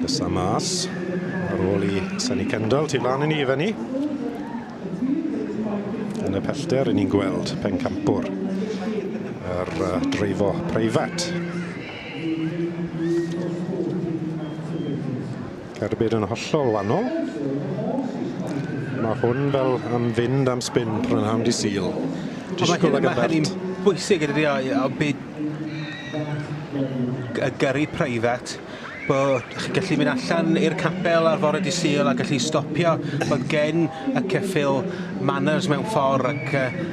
Bysa mas ar ôl I Senny Kendall tu lan I ni fyny. Yn y pellter yn ni'n gweld Pencampwr yr dreifo preifat. Cerbyd yn hollol wannol. Mae hwn fel am fynd am spin prynhawn di Sul. Mae hynny'n bwysig ydy o byd y gyrru preifat bod chi'n gallu mynd allan i'r capel ar fore di Sul a gallu stopio bod gen y ceffil manners mewn ffordd ac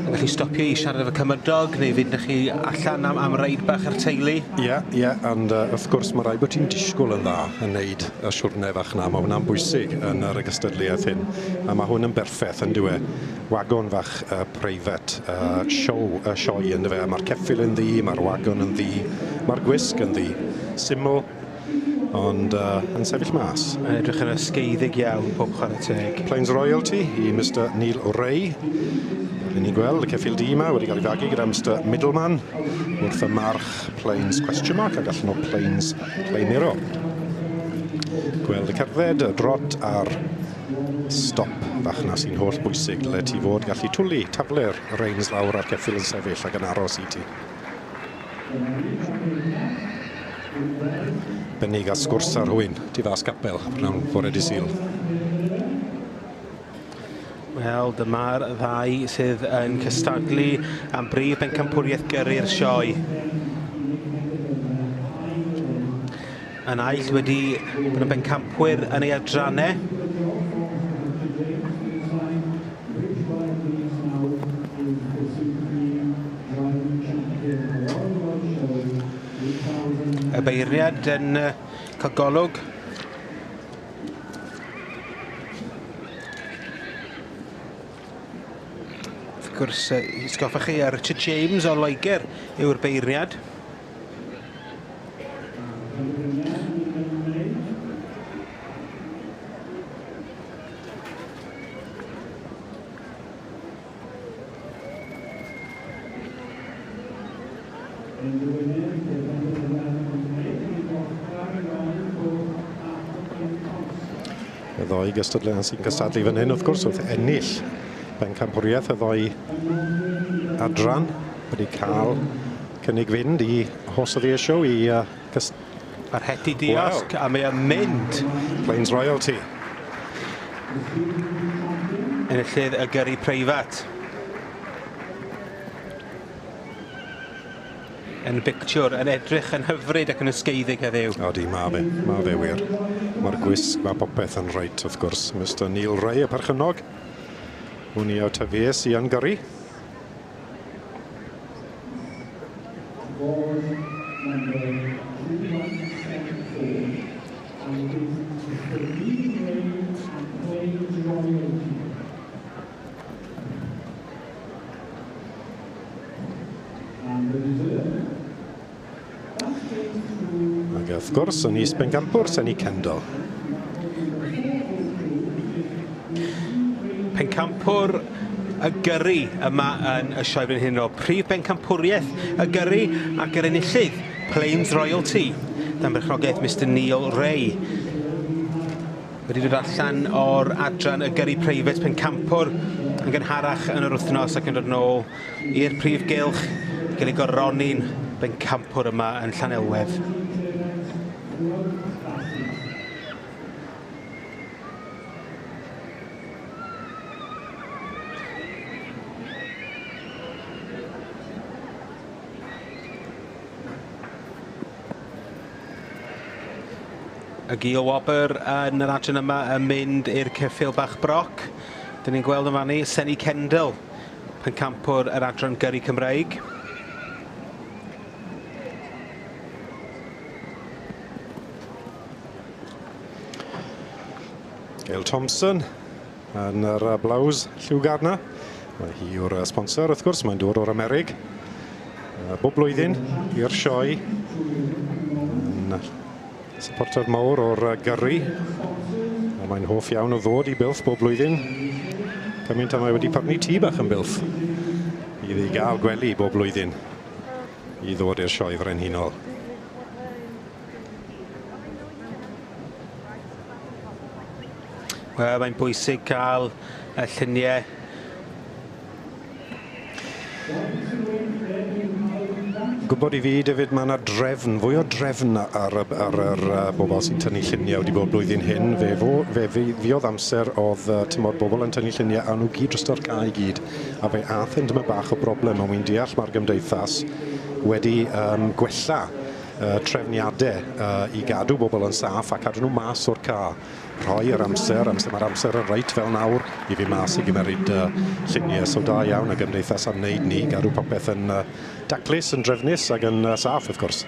gallu stopio I siarad efo cymydog neu fynd chi allan am reid bach ar teulu. Ie, ond wrth gwrs mae rhaid bod ti'n disgwyl yn dda yn neud y siwrne fach na. Mae hwnna'n bwysig yn yr gystadleuaeth hyn. A mae hwn yn berffaith yn dywe. Wagon fach preifat, sioe yn dywe. Mae'r ceffil yn ddi, mae'r wagon yn ddi, mae'r gwisg yn ddi. Syml, ond yn sefyll mas. Yn edrych yn ysgeiddig iawn pob chwarae teg. Plains Royalty I Mr Neil Ray. Rydyn ni'n gweld y ceffil D yma wedi cael ei fagu gyda Mr Middleman wrth y march Plains question mark ac allan o Plains Plainero. Gweld y cerdded, y drot a'r stop bach na sy'n holl bwysig le ti fod gallu twli taflu'r reins lawr ar ceffil yn sefyll ac yn aros I ti. Bennig a sgwrs ar hwyn, tu fas capel, nawn fore di Sul. Wel, dyma'r ddau sydd yn cystadlu am brif Pencampwriaeth gyrru'r sioe. Yn aill wedi bod yn bencampwyr yn ei adrannau. Y beiriad yn cael golwg. Wrth gwrs, sgoffach chi Richard James o Loegr yw'r beiriad. Y ddoi gystadleuaeth sy'n cystadlu fan hyn wrth gwrs wrth ennill Pencampwriaeth y ddoi adran wedi cael cynnig fynd I hosodd I show I Ar heti diosg a mae o'n mynd. Plains Royalty. Yn y lle y gyrru preifat. Yn y pictiwr, yn edrych yn hyfryd ac yn ysgeiddig heddiw. O di, ma fe wir. Mae'r gwisg, mae popeth yn reit wrth gwrs. Mr Neil Ray y perchynog. Hwn I o tyfies I gyrru. Ac wrth gwrs yn is Pencampwr, Senny Kendall. Pencampwr y gyrru yma yn y sioe fan hyn o prif Pencampwriaeth y gyrru ac yr enillydd Plains Royalty. Dan berchnogaeth Mr Neil Ray. Wedi dod allan o'r adran y gyrru preifat Pencampwr yn gynharach yn yr wythnos ac yn dod nôl i'r prif gylch gael ei goroni'n Pencampwr yma yn Llanelwedd. Y gil wobr yn yr adran yma yn mynd i'r ceffil bach broc. Dyn ni'n gweld yma ni Senny Kendall, Pencampwr yr adran gyrru Cymreig. Gail Thompson yn yr blaws lliwgar na. Mae hi yw'r sponsor wrth gwrs, mae'n dod o'r Amerig. Bob blwyddyn i'r sioe. Supporter mawr o'r gyrru. Mae'n hoff iawn o ddod I bilth bob blwyddyn. Cymaint mae wedi parnu tŷ bach yn bilth. I ddi gael gwely bob blwyddyn. I ddod i'r sioe frenhinol. Wel, mae'n bwysig cael y lluniau. Gwybod i fi, David, mae yna drefn, fwy o drefn ar yr bobl sy'n tynnu lluniau wedi bod blwyddyn hyn. Fi oedd amser oedd tymor bobl yn tynnu lluniau a nhw gyd dros o'r cae i gyd. A fe ath yn dyma bach o broblem, ond wy'n deall mae'r gymdeithas wedi gwella trefniadau i gadw bobl yn saff a cadw nhw mas o'r cae. Rhoi yr amser, mae'r amser yn reit fel nawr i fi mas i gymeryd lluniau. So da iawn y gymdeithas am wneud ni, gadw popeth yn daclus, yn drefnus ac yn saff, wrth gwrs.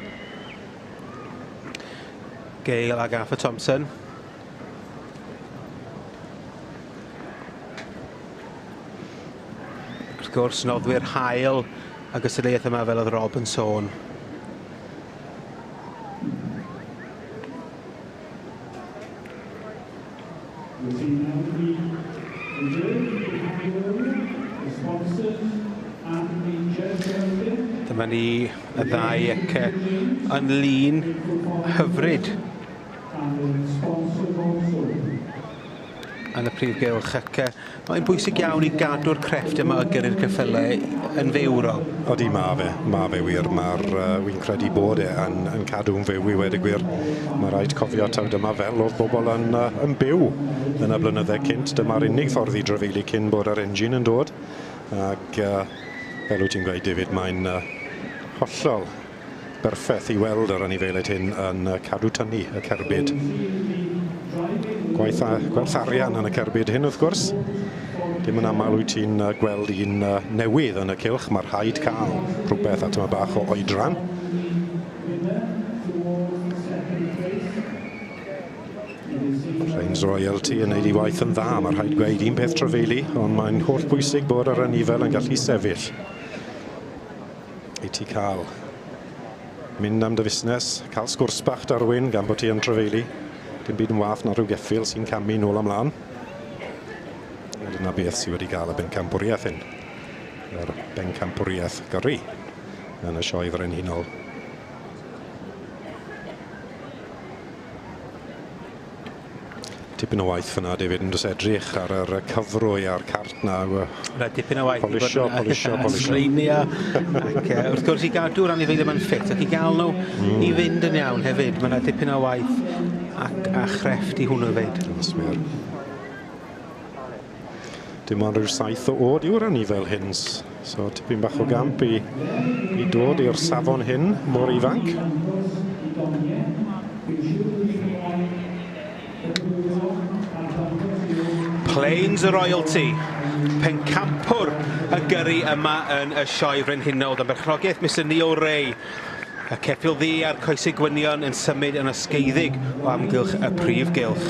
Gail ag Arthur Thompson. Wrth gwrs, noddwyr hael a gystadleuaeth yma fel oedd Rob yn sôn. Dyma ni y ddau ac yn lun hyfryd yn y prif gylch ac mae'n bwysig iawn i gadw'r crefft yma o gyrru'r ceffylau yn fewro. Odi, ma fe wir. Wy'n credu bod yn cadw'n fyw i wedi gwir. Mae rhaid cofio taw dyma fel oedd bobl yn byw yn y blynyddau cynt. Dyma'r unig ffordd i drafeilu cyn bod yr engine yn dod. Ac fel wyt ti'n gweud, David, mae'n hollol berffaith i weld yr anifeiliaid hyn yn cadw tynnu y cerbyd. Gwerth arian yn y cerbyd hyn, wrth gwrs. Dim yn aml wyt ti'n gweld un newydd yn y cylch. Mae'r rhaid cael rhywbeth at yma bach o oedran. Plains Royalty yn neud ei waith yn dda. Mae'r rhaid gweud un peth trafeilu, ond mae'n holl bwysig bod yr anifel yn gallu sefyll. I ti cael mynd am dy fusnes, cael sgwrs bach Darwin gan bod ti yn trafeilu. Dim byd yn wath na rhyw geffil sy'n camu nôl ymlaen. Dyna beth sydd wedi cael y Pencampwriaeth hyn. Yr Pencampwriaeth gyrru yn y sioe frenhinol. Tipyn o waith fyna, David, yn dod edrych ar yr cyfrwy a'r cart na. Dipyn o waith. Polisio. Sleinia. Wrth gwrs i gadw'r anifeiliaid yma'n ffit ac i gael nhw i fynd yn iawn hefyd. Mae yna dipyn o waith a chrefft i hwnnw fyd. Dim ond rhyw 7 o oed yw'r anifel hyn. So tipyn bach o gamp i dod i'r safon hyn mor ifanc. Plains Royalty, Pencampwr y gyrru yma yn y sioe frenhinol. Yn berchnogaeth Mr Neil Ray. Y ceffyl ddi a'r coesau gwynion yn symud yn ysgeiddig o amgylch y prif gylch.